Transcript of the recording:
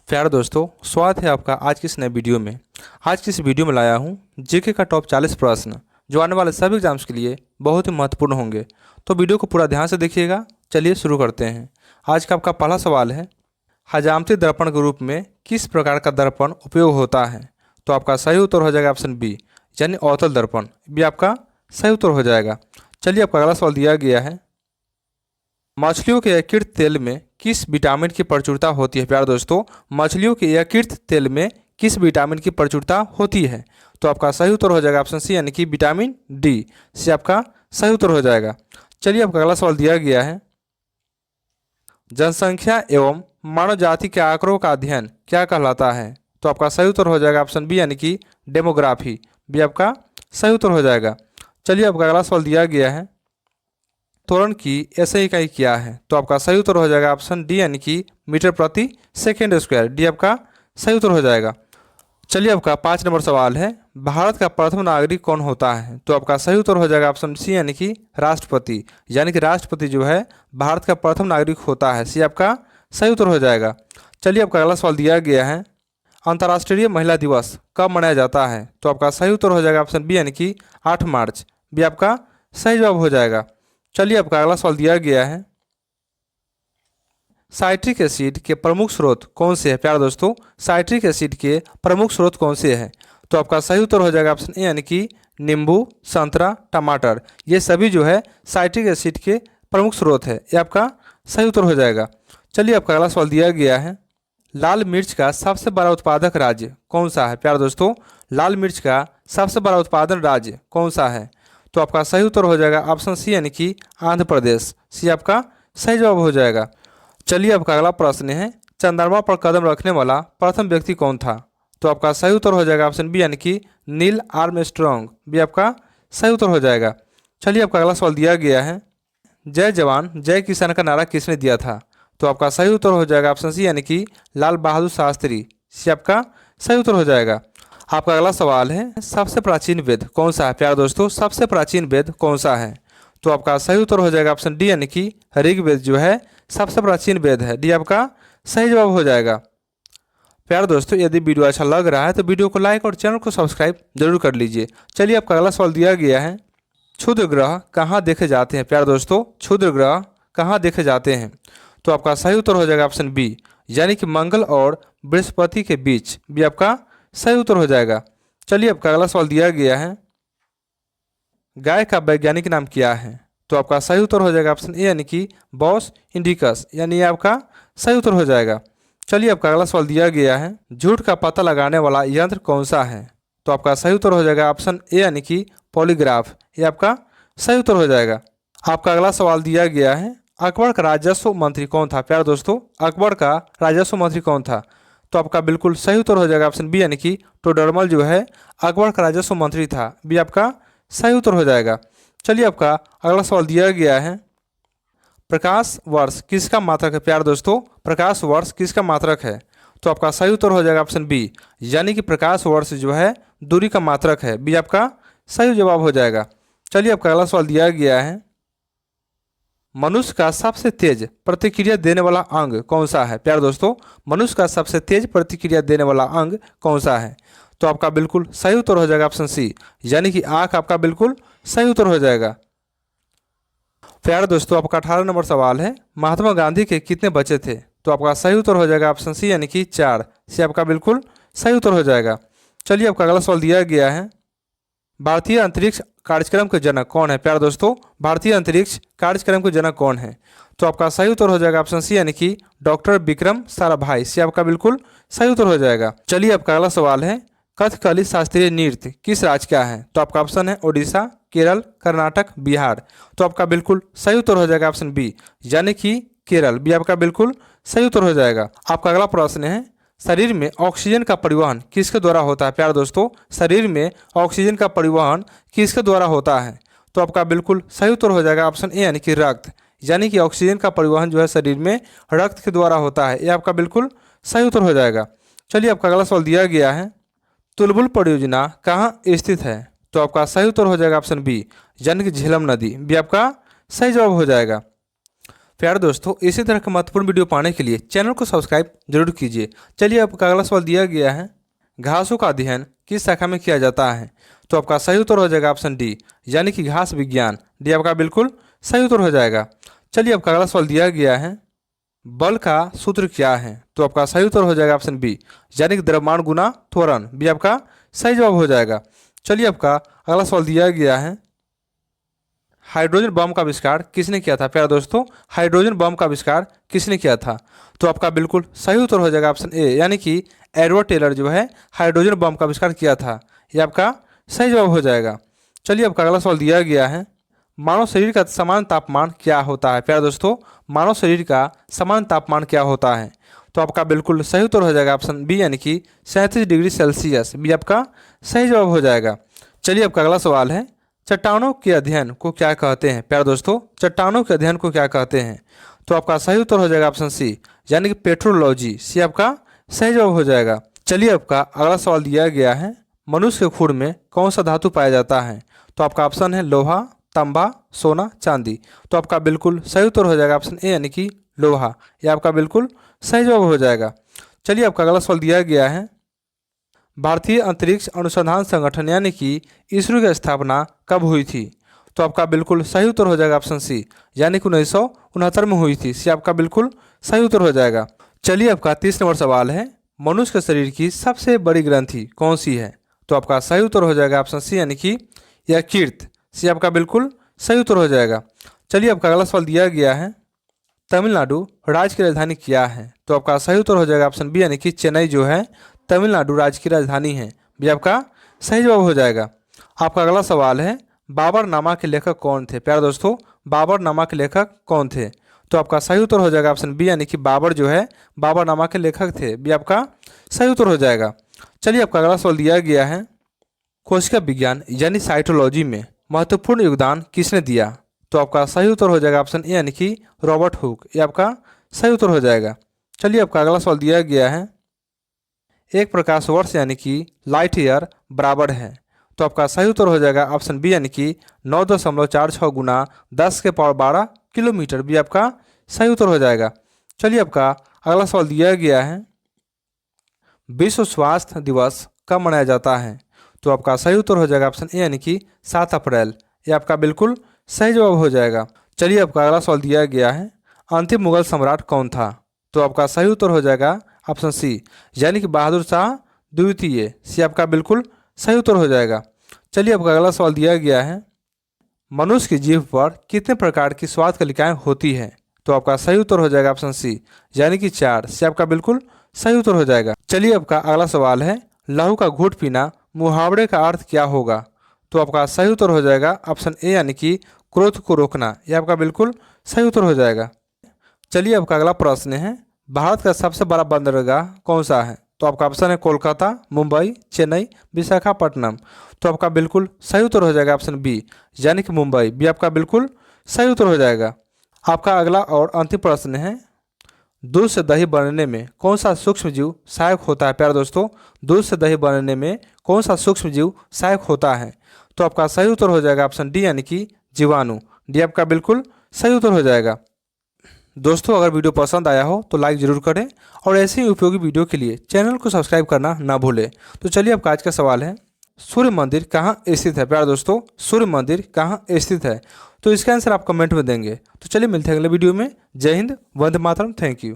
प्यारे दोस्तों, स्वागत है आपका आज की इस नए वीडियो में। आज की इस वीडियो में लाया हूँ जीके का टॉप 40 प्रश्न जो आने वाले सभी एग्जाम्स के लिए बहुत ही महत्वपूर्ण होंगे। तो वीडियो को पूरा ध्यान से देखिएगा। चलिए शुरू करते हैं। आज का आपका पहला सवाल है, हजामती दर्पण के रूप में किस प्रकार का दर्पण उपयोग होता है? तो आपका सही उत्तर हो जाएगा ऑप्शन बी, यानी अवतल दर्पण। भी आपका सही उत्तर हो जाएगा। चलिए आपका अगला सवाल दिया गया है, मछलियों के यकृत तेल में किस विटामिन की प्रचुरता होती है? प्यारे दोस्तों, मछलियों के यकृत तेल में किस विटामिन की प्रचुरता होती है? तो आपका सही उत्तर हो जाएगा ऑप्शन सी, यानी कि विटामिन डी से आपका सही उत्तर हो जाएगा। चलिए आपका अगला सवाल दिया गया है, जनसंख्या एवं मानव जाति के आंकड़ों का अध्ययन क्या कहलाता है? तो आपका सही उत्तर हो जाएगा ऑप्शन बी, यानी कि डेमोग्राफी। भी आपका सही उत्तर हो जाएगा। चलिए आपका अगला सवाल दिया गया है, त्वरण की ऐसे इकाई क्या है? तो आपका सही उत्तर हो जाएगा ऑप्शन डी, यानी कि मीटर प्रति सेकेंड स्क्वायर। डी आपका सही उत्तर हो जाएगा। चलिए आपका 5 नंबर सवाल है, भारत का प्रथम नागरिक कौन होता है? तो आपका सही उत्तर हो जाएगा ऑप्शन सी, यानी कि राष्ट्रपति। यानी कि राष्ट्रपति जो है भारत का प्रथम नागरिक होता है। सी आपका सही उत्तर हो जाएगा। चलिए आपका अगला सवाल दिया गया है, अंतर्राष्ट्रीय महिला दिवस कब मनाया जाता है? तो आपका सही उत्तर हो जाएगा ऑप्शन बी, यानी कि 8 मार्च। भी आपका सही जवाब हो जाएगा। चलिए आपका अगला सवाल दिया गया है, साइट्रिक एसिड के प्रमुख स्रोत कौन से हैं? प्यारे दोस्तों, साइट्रिक एसिड के प्रमुख स्रोत कौन से हैं? तो आपका सही उत्तर हो जाएगा ऑप्शन ए, यानी कि नींबू, संतरा, टमाटर। ये सभी जो है साइट्रिक एसिड के प्रमुख स्रोत है। ये आपका सही उत्तर हो जाएगा। चलिए आपका अगला सवाल दिया गया है, लाल मिर्च का सबसे बड़ा उत्पादक राज्य कौन सा है? प्यारे दोस्तों, लाल मिर्च का सबसे बड़ा उत्पादन राज्य कौन सा है? तो आपका सही उत्तर हो जाएगा ऑप्शन सी, यानी कि आंध्र प्रदेश। सी आपका सही जवाब हो जाएगा। चलिए आपका अगला प्रश्न है, चंद्रमा पर कदम रखने वाला प्रथम व्यक्ति कौन था? तो आपका सही उत्तर हो जाएगा ऑप्शन बी, यानी कि नील आर्मस्ट्रॉन्ग। भी आपका सही उत्तर हो जाएगा। चलिए आपका अगला सवाल दिया गया है, जय जवान जय किसान का नारा किसने दिया था? तो आपका सही उत्तर हो जाएगा ऑप्शन सी, यानी कि लाल बहादुर शास्त्री। सी आपका सही उत्तर हो जाएगा। आपका अगला सवाल है, सबसे प्राचीन वेद कौन सा है? प्यारे दोस्तों, सबसे प्राचीन वेद कौन सा है? तो आपका सही उत्तर हो जाएगा ऑप्शन डी, यानी कि ऋग्वेद जो है सबसे प्राचीन वेद है। डी आपका सही जवाब हो जाएगा। प्यारे दोस्तों, यदि वीडियो अच्छा लग रहा है तो वीडियो को लाइक और चैनल को सब्सक्राइब जरूर कर लीजिए। चलिए आपका अगला सवाल दिया गया है, क्षुद्र ग्रह कहाँ देखे जाते हैं? प्यारे दोस्तों, क्षुद्र ग्रह कहाँ देखे जाते हैं? तो आपका सही उत्तर हो जाएगा ऑप्शन बी, यानी कि मंगल और बृहस्पति के बीच। भी आपका सही उत्तर हो जाएगा। चलिए आपका अगला सवाल दिया गया है, गाय का वैज्ञानिक नाम क्या है? तो आपका सही उत्तर हो जाएगा ऑप्शन ए, यानी कि बॉस इंडिकस। यानी ये आपका सही उत्तर हो जाएगा। चलिए आपका अगला सवाल दिया गया है, झूठ का पता लगाने वाला यंत्र कौन सा है? तो आपका सही उत्तर हो जाएगा ऑप्शन ए, यानी कि पॉलीग्राफ। ये आपका सही उत्तर हो जाएगा। आपका अगला सवाल दिया गया है, अकबर का राजस्व मंत्री कौन था? प्यारे दोस्तों, अकबर का राजस्व मंत्री कौन था? तो आपका बिल्कुल सही उत्तर हो जाएगा ऑप्शन बी, यानी कि टोडरमल जो है अकबर का राजस्व मंत्री था। भी आपका सही उत्तर हो जाएगा। चलिए आपका अगला सवाल दिया गया है, प्रकाश वर्ष किसका मात्रक है? प्यारे दोस्तों, प्रकाश वर्ष किसका मात्रक है? तो आपका सही उत्तर हो जाएगा ऑप्शन बी, यानी कि प्रकाश वर्ष जो है दूरी का मात्रक है। बी आपका सही जवाब हो जाएगा। चलिए आपका अगला सवाल दिया गया है, मनुष्य का सबसे तेज प्रतिक्रिया देने वाला अंग कौन सा है? प्यारे दोस्तों, मनुष्य का सबसे तेज प्रतिक्रिया देने वाला अंग कौन सा है? तो आपका बिल्कुल सही उत्तर हो जाएगा ऑप्शन सी, यानी कि आँख आपका बिल्कुल सही उत्तर हो जाएगा। प्यारे दोस्तों, आपका 18 नंबर सवाल है, महात्मा गांधी के कितने बच्चे थे? तो आपका सही उत्तर हो जाएगा ऑप्शन सी, यानी कि 4। सी आपका बिल्कुल सही उत्तर हो जाएगा। चलिए आपका अगला सवाल दिया गया है, भारतीय अंतरिक्ष कार्यक्रम के जनक कौन है? प्यारे दोस्तों, भारतीय अंतरिक्ष कार्यक्रम के जनक कौन है? तो आपका सही उत्तर हो जाएगा ऑप्शन सी, यानी कि डॉक्टर विक्रम साराभाई। सी आपका बिल्कुल सही उत्तर हो जाएगा। चलिए आपका अगला सवाल है, कथकली शास्त्रीय नृत्य किस राज्य का है? तो आपका ऑप्शन है ओडिशा, केरल, कर्नाटक, बिहार। तो आपका बिल्कुल सही उत्तर हो जाएगा ऑप्शन बी, यानी कि केरल। भी आपका बिल्कुल सही उत्तर हो जाएगा। आपका अगला प्रश्न है, शरीर में ऑक्सीजन का परिवहन किसके द्वारा होता है? प्यारे दोस्तों, शरीर में ऑक्सीजन का परिवहन किसके द्वारा होता है? तो आपका बिल्कुल सही उत्तर हो जाएगा ऑप्शन ए, यानी कि रक्त। यानी कि ऑक्सीजन का परिवहन जो है शरीर में रक्त के द्वारा होता है। ये आपका बिल्कुल सही उत्तर हो जाएगा। चलिए आपका अगला सवाल दिया गया है, तुलबुल परियोजना कहाँ स्थित है? तो आपका सही उत्तर हो जाएगा ऑप्शन बी, यानी कि झेलम नदी। भी आपका सही जवाब हो जाएगा। प्यारे दोस्तों, इसी तरह के महत्वपूर्ण वीडियो पाने के लिए चैनल को सब्सक्राइब जरूर कीजिए। चलिए आपका अगला सवाल दिया गया है, घासों का अध्ययन किस शाखा में किया जाता है? तो आपका सही उत्तर हो जाएगा ऑप्शन डी, यानी कि घास विज्ञान। डी आपका बिल्कुल सही उत्तर हो जाएगा। चलिए आपका अगला सवाल दिया गया है, बल का सूत्र क्या है? तो आपका सही उत्तर हो जाएगा ऑप्शन बी, यानी कि द्रव्यमान गुना त्वरण। बी आपका सही जवाब हो जाएगा। चलिए आपका अगला सवाल दिया गया है, हाइड्रोजन बम का आविष्कार किसने किया था? प्यारे दोस्तों, हाइड्रोजन बम का आविष्कार किसने किया था? तो आपका बिल्कुल सही उत्तर हो जाएगा ऑप्शन ए, यानी कि एडवर्ड टेलर जो है हाइड्रोजन बम का आविष्कार किया था। यह आपका सही जवाब हो जाएगा। चलिए आपका अगला सवाल दिया गया है, मानव शरीर का सामान्य तापमान क्या होता है? प्यारे दोस्तों, मानव शरीर का सामान्य तापमान क्या होता है? तो आपका बिल्कुल सही उत्तर हो जाएगा ऑप्शन बी, यानी कि 37 डिग्री सेल्सियस। बी आपका सही जवाब हो जाएगा। चलिए आपका अगला सवाल है, चट्टानों के अध्ययन को क्या कहते हैं? प्यारे दोस्तों, चट्टानों के अध्ययन को क्या कहते हैं? तो आपका सही उत्तर हो जाएगा ऑप्शन सी, यानी कि पेट्रोलॉजी। सी आपका सही जवाब हो जाएगा। चलिए आपका अगला सवाल दिया गया है, मनुष्य के खून में कौन सा धातु पाया जाता है? तो आपका ऑप्शन है लोहा, तांबा, सोना, चांदी। तो आपका बिल्कुल सही उत्तर हो जाएगा ऑप्शन ए, यानी कि लोहा। यह आपका बिल्कुल सही जवाब हो जाएगा। चलिए आपका अगला सवाल दिया गया है, भारतीय अंतरिक्ष अनुसंधान संगठन यानी कि इसरो की स्थापना कब हुई थी? तो आपका बिल्कुल सही उत्तर हो जाएगा ऑप्शन सी, यानी कि 1969 में हुई थी। सी आपका बिल्कुल सही उत्तर हो जाएगा। चलिए आपका 30 नंबर सवाल है, मनुष्य के शरीर की सबसे बड़ी ग्रंथि कौन सी है? तो आपका सही उत्तर हो जाएगा ऑप्शन सी, यानी कि यकृत। सी आपका बिल्कुल सही उत्तर हो जाएगा। चलिए आपका अगला सवाल दिया गया है, तमिलनाडु राज्य की राजधानी क्या है? तो आपका सही उत्तर हो जाएगा ऑप्शन बी, यानी कि चेन्नई जो है तमिलनाडु राज्य की राजधानी है। भी आपका सही जवाब हो जाएगा। आपका अगला सवाल है, बाबरनामा के लेखक कौन थे? प्यारे दोस्तों, बाबरनामा के लेखक कौन थे? तो आपका सही उत्तर हो जाएगा ऑप्शन बी, यानी कि बाबर जो है बाबरनामा के लेखक थे। भी आपका सही उत्तर हो जाएगा। चलिए आपका अगला सवाल दिया गया है, कोशिका विज्ञान यानी साइटोलॉजी में महत्वपूर्ण योगदान किसने दिया? तो आपका सही उत्तर हो जाएगा ऑप्शन ए, यानी कि रॉबर्ट हुक। ये आपका सही उत्तर हो जाएगा। चलिए आपका अगला सवाल दिया गया है, एक प्रकाश वर्ष यानी कि लाइट ईयर बराबर है? तो आपका सही उत्तर हो जाएगा ऑप्शन बी, यानी कि 9.46 गुना 10 के पावर 12 किलोमीटर। भी आपका सही उत्तर हो जाएगा। चलिए आपका अगला सवाल दिया गया है, विश्व स्वास्थ्य दिवस कब मनाया जाता है? तो आपका सही उत्तर हो जाएगा ऑप्शन ए, यानी कि 7 अप्रैल। ये आपका बिल्कुल सही जवाब हो जाएगा। चलिए आपका अगला सवाल दिया गया है, अंतिम मुगल सम्राट कौन था? तो आपका सही उत्तर हो जाएगा ऑप्शन सी, यानी कि बहादुर शाह द्वितीय। सी आपका बिल्कुल सही उत्तर हो जाएगा। चलिए आपका अगला सवाल दिया गया है, मनुष्य की जीभ पर कितने प्रकार की स्वाद कलिकाएं होती है? तो आपका सही उत्तर हो जाएगा ऑप्शन सी, यानी कि 4। सी आपका बिल्कुल सही उत्तर हो जाएगा। चलिए आपका अगला सवाल है, लहू का घूंट पीना मुहावरे का अर्थ क्या होगा? तो आपका सही उत्तर हो जाएगा ऑप्शन ए, यानी कि क्रोध को रोकना। यह आपका बिल्कुल सही उत्तर हो जाएगा। चलिए आपका अगला प्रश्न है, भारत का सबसे बड़ा बंदरगाह कौन सा है? तो आपका ऑप्शन है कोलकाता, मुंबई, चेन्नई, विशाखापट्टनम। तो आपका बिल्कुल सही उत्तर हो जाएगा ऑप्शन बी, यानी कि मुंबई। बी आपका बिल्कुल सही उत्तर हो जाएगा। आपका अगला और अंतिम प्रश्न है, दूध से दही बनने में कौन सा सूक्ष्म जीव सहायक होता है? प्यारे दोस्तों, दूध से दही बनने में कौन सा सूक्ष्म जीव सहायक होता है? तो आपका सही उत्तर हो जाएगा ऑप्शन डी, यानी कि जीवाणु। डी आपका बिल्कुल सही उत्तर हो जाएगा। दोस्तों, अगर वीडियो पसंद आया हो तो लाइक ज़रूर करें और ऐसे ही उपयोगी वीडियो के लिए चैनल को सब्सक्राइब करना ना भूलें। तो चलिए आपका आज का सवाल है, सूर्य मंदिर कहाँ स्थित है? प्यारे दोस्तों, सूर्य मंदिर कहाँ स्थित है? तो इसका आंसर आप कमेंट में देंगे। तो चलिए मिलते हैं अगले वीडियो में। जय हिंद, वंदे मातरम, थैंक यू।